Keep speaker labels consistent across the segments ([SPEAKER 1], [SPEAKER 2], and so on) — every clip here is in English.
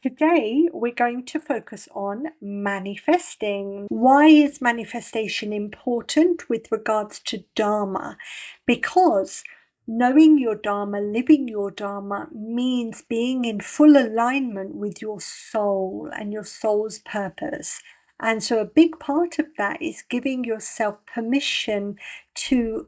[SPEAKER 1] Today, we're going to focus on manifesting. Why is manifestation important with regards to Dharma? Because knowing your Dharma, living your Dharma, means being in full alignment with your soul and your soul's purpose. And so, a big part of that is giving yourself permission to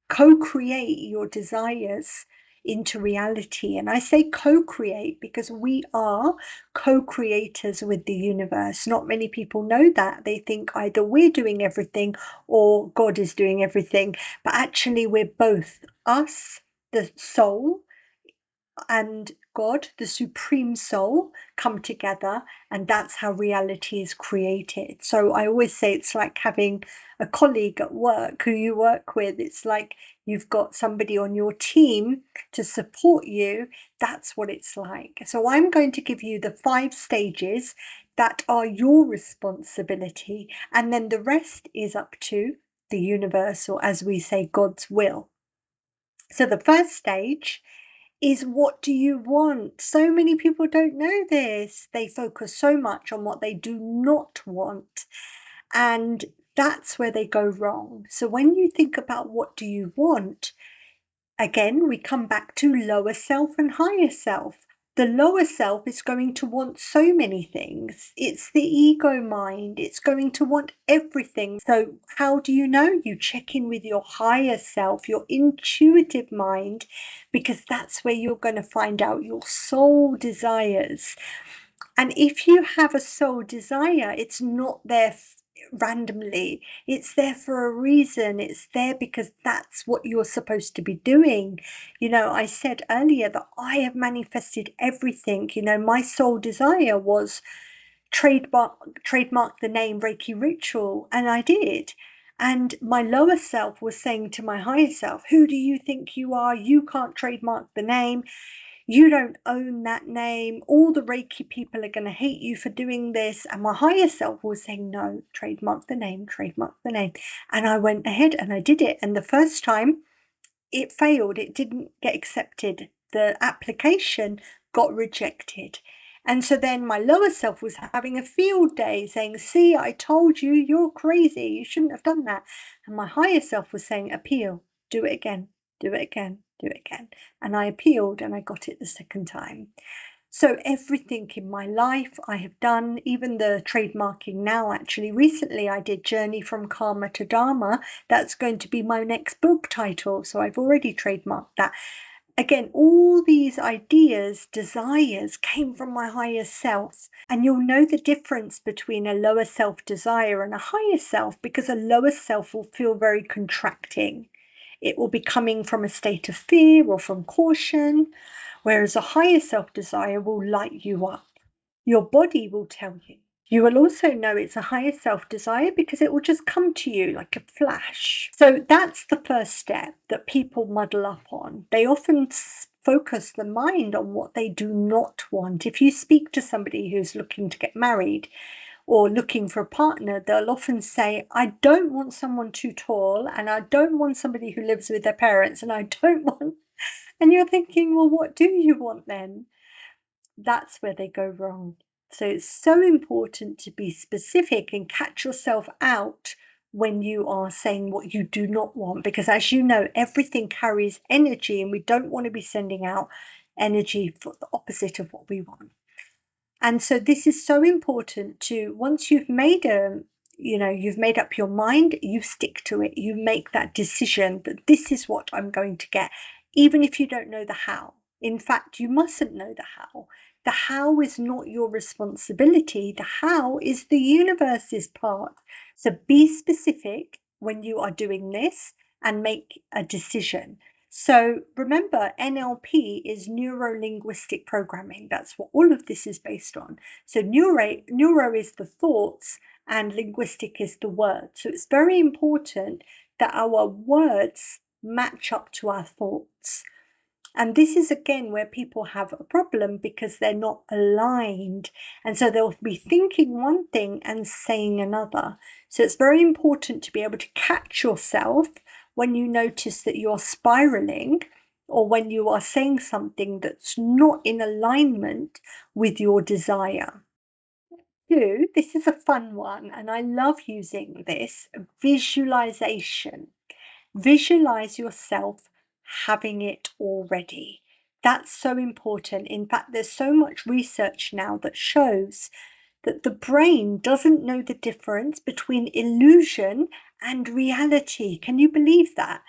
[SPEAKER 1] co-create your desires into reality. And I say co-create because we are co-creators with the universe. Not many people know that. They think either we're doing everything or God is doing everything. But actually, we're both. Us, the soul, and God, the supreme soul, come together, and that's how reality is created. So I always say it's like having a colleague at work who you work with. It's like you've got somebody on your team to support you. That's what it's like. So I'm going to give you the 5 stages that are your responsibility, and then the rest is up to the universe, or as we say, God's will. So the first stage is, what do you want? So many people don't know this. They focus so much on what they do not want, and that's where they go wrong. So when you think about what do you want, again, we come back to lower self and higher self. The lower self is going to want so many things. It's the ego mind. It's going to want everything. So how do you know? You check in with your higher self, your intuitive mind, because that's where you're going to find out your soul desires. And if you have a soul desire, it's not there randomly. It's there for a reason. It's there because that's what you're supposed to be doing. I said earlier that I have manifested everything. My soul desire was trademark the name Reiki Ritual, and I did. And my lower self was saying to my higher self, who do you think you are? You can't trademark the name. You don't own that name. All the Reiki people are going to hate you for doing this. And my higher self was saying, no, trademark the name, trademark the name. And I went ahead and I did it. And the first time it failed. It didn't get accepted. The application got rejected. And so then my lower self was having a field day saying, see, I told you, you're crazy. You shouldn't have done that. And my higher self was saying, appeal, do it again, do it again, do it again. And I appealed and I got it the second time. So everything in my life I have done, even the trademarking now, actually. Recently I did Journey from Karma to Dharma. That's going to be my next book title. So I've already trademarked that. Again, all these ideas, desires came from my higher self. And you'll know the difference between a lower self desire and a higher self, because a lower self will feel very contracting. It will be coming from a state of fear or from caution, whereas a higher self desire will light you up. Your body will tell you. You will also know it's a higher self desire because it will just come to you like a flash. So that's the first step that people muddle up on. They often focus the mind on what they do not want. If you speak to somebody who's looking to get married or looking for a partner, they'll often say, I don't want someone too tall, and I don't want somebody who lives with their parents, and I don't want... And you're thinking, well, what do you want then? That's where they go wrong. So it's so important to be specific and catch yourself out when you are saying what you do not want, because as you know, everything carries energy, and we don't want to be sending out energy for the opposite of what we want. And so this is so important to, once you've made you've made up your mind, you stick to it. You make that decision that this is what I'm going to get, even if you don't know the how. In fact, you mustn't know the how. The how is not your responsibility. The how is the universe's part. So be specific when you are doing this and make a decision. So remember, NLP is neuro-linguistic programming. That's what all of this is based on. So neuro is the thoughts and linguistic is the words. So it's very important that our words match up to our thoughts. And this is again where people have a problem, because they're not aligned. And so they'll be thinking one thing and saying another. So it's very important to be able to catch yourself when you notice that you're spiraling or when you are saying something that's not in alignment with your desire. This is a fun one, and I love using this visualization. Visualize yourself having it already. That's so important. In fact, there's so much research now that shows that the brain doesn't know the difference between illusion and reality. Can you believe that?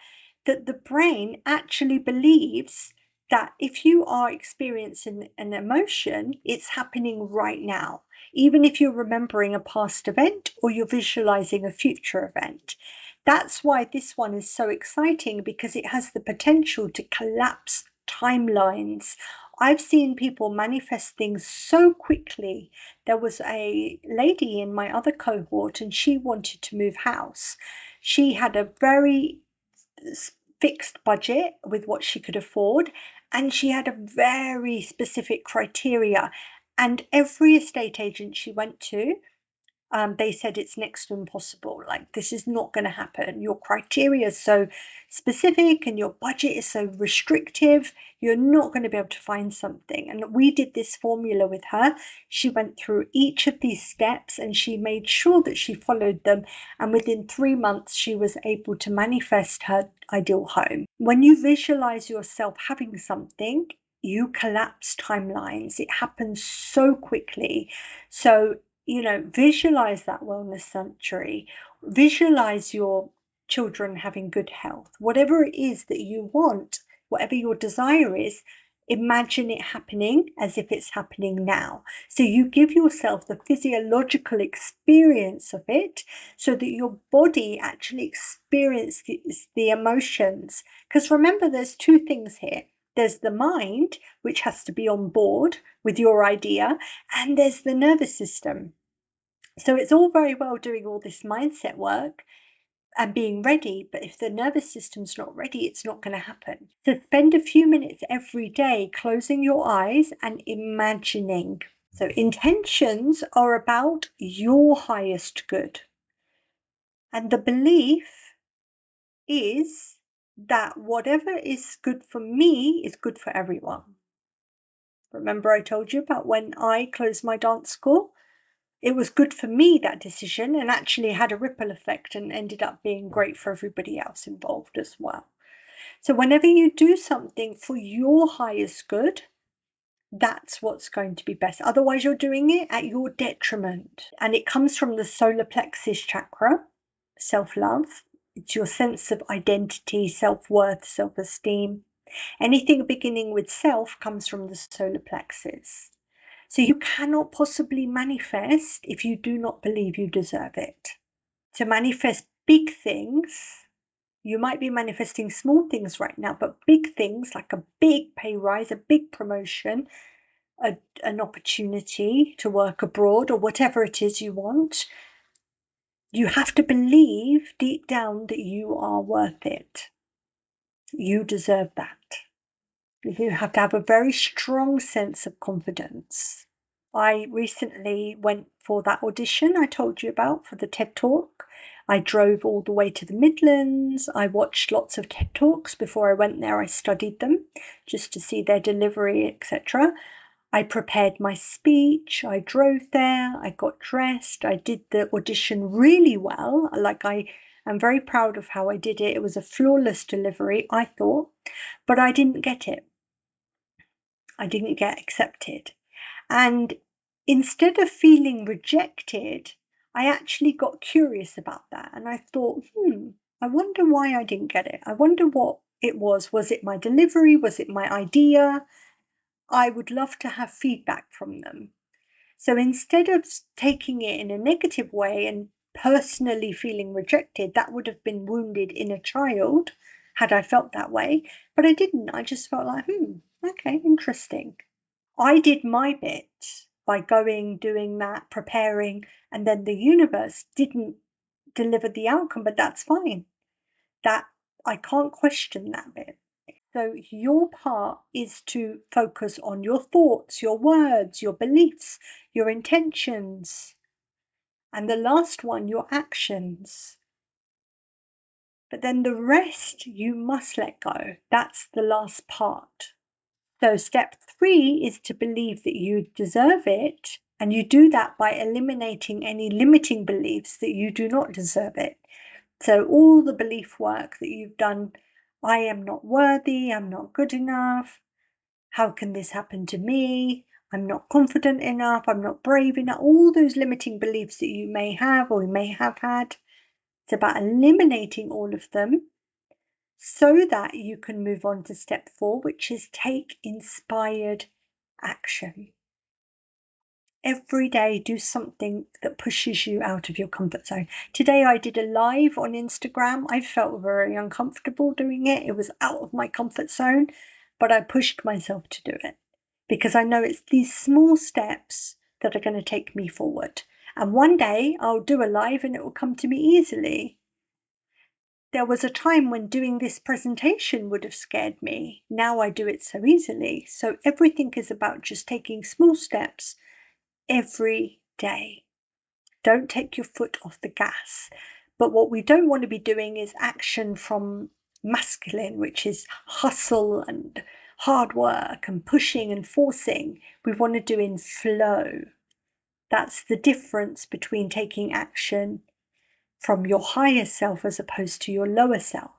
[SPEAKER 1] That the brain actually believes that if you are experiencing an emotion, it's happening right now, even if you're remembering a past event or you're visualizing a future event. That's why this one is so exciting, because it has the potential to collapse timelines. I've seen people manifest things so quickly. There was a lady in my other cohort, and she wanted to move house. She had a very fixed budget with what she could afford, and she had a very specific criteria. And every estate agent she went to, they said it's next to impossible. Like, this is not going to happen. Your criteria is so specific and your budget is so restrictive. You're not going to be able to find something. And we did this formula with her. She went through each of these steps and she made sure that she followed them. And within 3 months, she was able to manifest her ideal home. When you visualize yourself having something, you collapse timelines. It happens so quickly. So visualize that wellness sanctuary, visualize your children having good health, whatever it is that you want, whatever your desire is, imagine it happening as if it's happening now. So you give yourself the physiological experience of it so that your body actually experiences the emotions. Because remember, there's two things here. There's the mind, which has to be on board with your idea, and there's the nervous system. So it's all very well doing all this mindset work and being ready, but if the nervous system's not ready, it's not going to happen. So spend a few minutes every day closing your eyes and imagining. So intentions are about your highest good. And the belief is that whatever is good for me is good for everyone. Remember I told you about when I closed my dance school? It was good for me, that decision, and actually had a ripple effect and ended up being great for everybody else involved as well. So whenever you do something for your highest good, that's what's going to be best. Otherwise, you're doing it at your detriment. And it comes from the solar plexus chakra, self-love. It's your sense of identity, self-worth, self-esteem. Anything beginning with self comes from the solar plexus. So you cannot possibly manifest if you do not believe you deserve it. To manifest big things, you might be manifesting small things right now, but big things like a big pay rise, a big promotion, an opportunity to work abroad, or whatever it is you want, you have to believe deep down that you are worth it. You deserve that. You have to have a very strong sense of confidence. I recently went for that audition I told you about for the TED Talk. I drove all the way to the Midlands. I watched lots of TED Talks before I went there. I studied them just to see their delivery, etc. I prepared my speech. I drove there. I got dressed. I did the audition really well. I'm very proud of how I did it. It was a flawless delivery, I thought, but I didn't get it. I didn't get accepted. And instead of feeling rejected, I actually got curious about that. And I thought, I wonder why I didn't get it. I wonder what it was. Was it my delivery? Was it my idea? I would love to have feedback from them. So instead of taking it in a negative way and personally feeling rejected, that would have been wounded inner child had I felt that way. But I didn't. I just felt like, okay, interesting. I did my bit by going, doing that, preparing, and then the universe didn't deliver the outcome, but that's fine. That I can't question that bit. So your part is to focus on your thoughts, your words, your beliefs, your intentions. And the last one, your actions. But then the rest you must let go. That's the last part. So step 3 is to believe that you deserve it. And you do that by eliminating any limiting beliefs that you do not deserve it. So all the belief work that you've done, I am not worthy, I'm not good enough, how can this happen to me? I'm not confident enough, I'm not brave enough, all those limiting beliefs that you may have or you may have had. It's about eliminating all of them so that you can move on to step 4, which is take inspired action. Every day, do something that pushes you out of your comfort zone. Today, I did a live on Instagram. I felt very uncomfortable doing it. It was out of my comfort zone, but I pushed myself to do it because I know it's these small steps that are going to take me forward. And one day, I'll do a live and it will come to me easily. There was a time when doing this presentation would have scared me. Now I do it so easily. So everything is about just taking small steps every day. Don't take your foot off the gas. But what we don't want to be doing is action from masculine, which is hustle and hard work and pushing and forcing. We want to do in flow. That's the difference between taking action from your higher self as opposed to your lower self.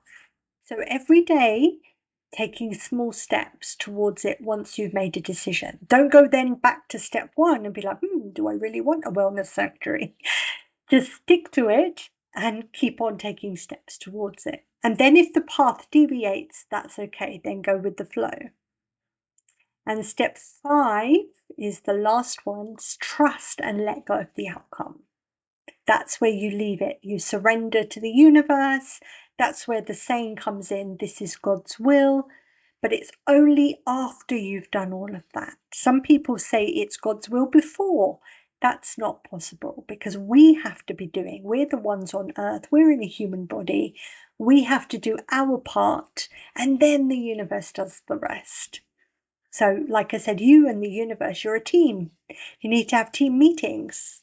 [SPEAKER 1] So every day, taking small steps towards it once you've made a decision. Don't go then back to step 1 and be like, do I really want a wellness surgery? Just stick to it and keep on taking steps towards it. And then if the path deviates, that's okay. Then go with the flow. And step 5 is the last one, trust and let go of the outcome. That's where you leave it. You surrender to the universe. That's where the saying comes in, this is God's will. But it's only after you've done all of that. Some people say it's God's will before. That's not possible because we have to be doing, we're the ones on earth, we're in a human body. We have to do our part and then the universe does the rest. So like I said, you and the universe, you're a team. You need to have team meetings.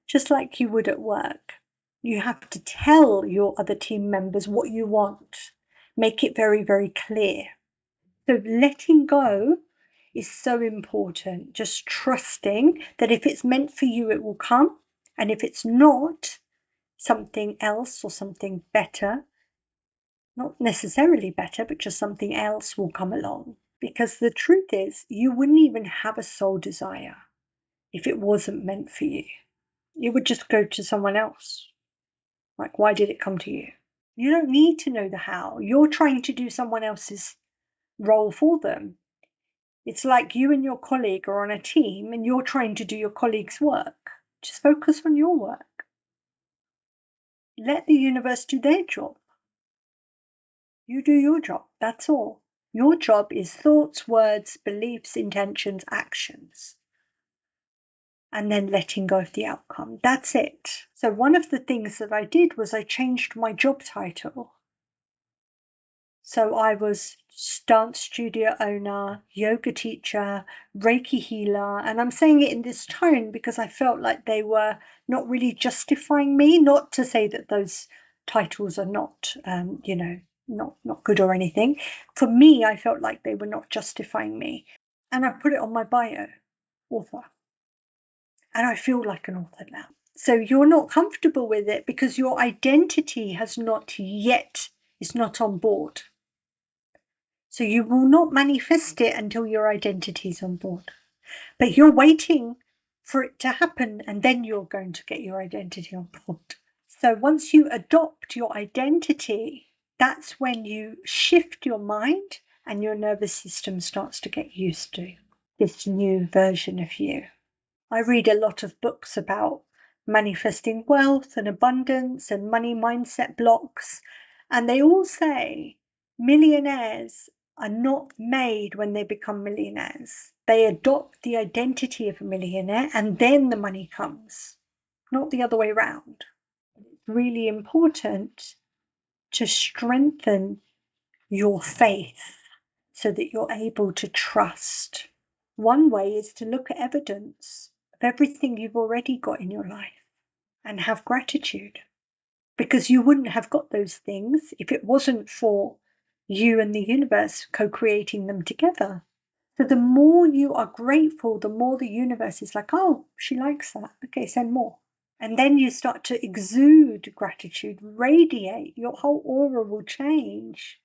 [SPEAKER 1] Just like you would at work, you have to tell your other team members what you want. Make it very, very clear. So letting go is so important. Just trusting that if it's meant for you, it will come. And if it's not, something else or something better, not necessarily better, but just something else will come along. Because the truth is, you wouldn't even have a soul desire if it wasn't meant for you. It would just go to someone else. Like, why did it come to you? You don't need to know the how. You're trying to do someone else's role for them. It's like you and your colleague are on a team and you're trying to do your colleague's work. Just focus on your work. Let the universe do their job. You do your job. That's all. Your job is thoughts, words, beliefs, intentions, actions. And then letting go of the outcome. That's it. So one of the things that I did was I changed my job title. So I was dance studio owner, yoga teacher, Reiki healer, and I'm saying it in this tone because I felt like they were not really justifying me. Not to say that those titles are not, not good or anything. For me, I felt like they were not justifying me, and I put it on my bio, author. And I feel like an author now. So you're not comfortable with it because your identity has not yet, is not on board. So you will not manifest it until your identity is on board. But you're waiting for it to happen and then you're going to get your identity on board. So once you adopt your identity, that's when you shift your mind and your nervous system starts to get used to this new version of you. I read a lot of books about manifesting wealth and abundance and money mindset blocks, and they all say millionaires are not made when they become millionaires. They adopt the identity of a millionaire and then the money comes, not the other way around. It's really important to strengthen your faith so that you're able to trust. One way is to look at evidence of everything you've already got in your life and have gratitude. because you wouldn't have got those things if it wasn't for you and the universe co-creating them together. So the more you are grateful, the more the universe is like, oh, she likes that. Okay, send more. And then you start to exude gratitude, radiate, your whole aura will change.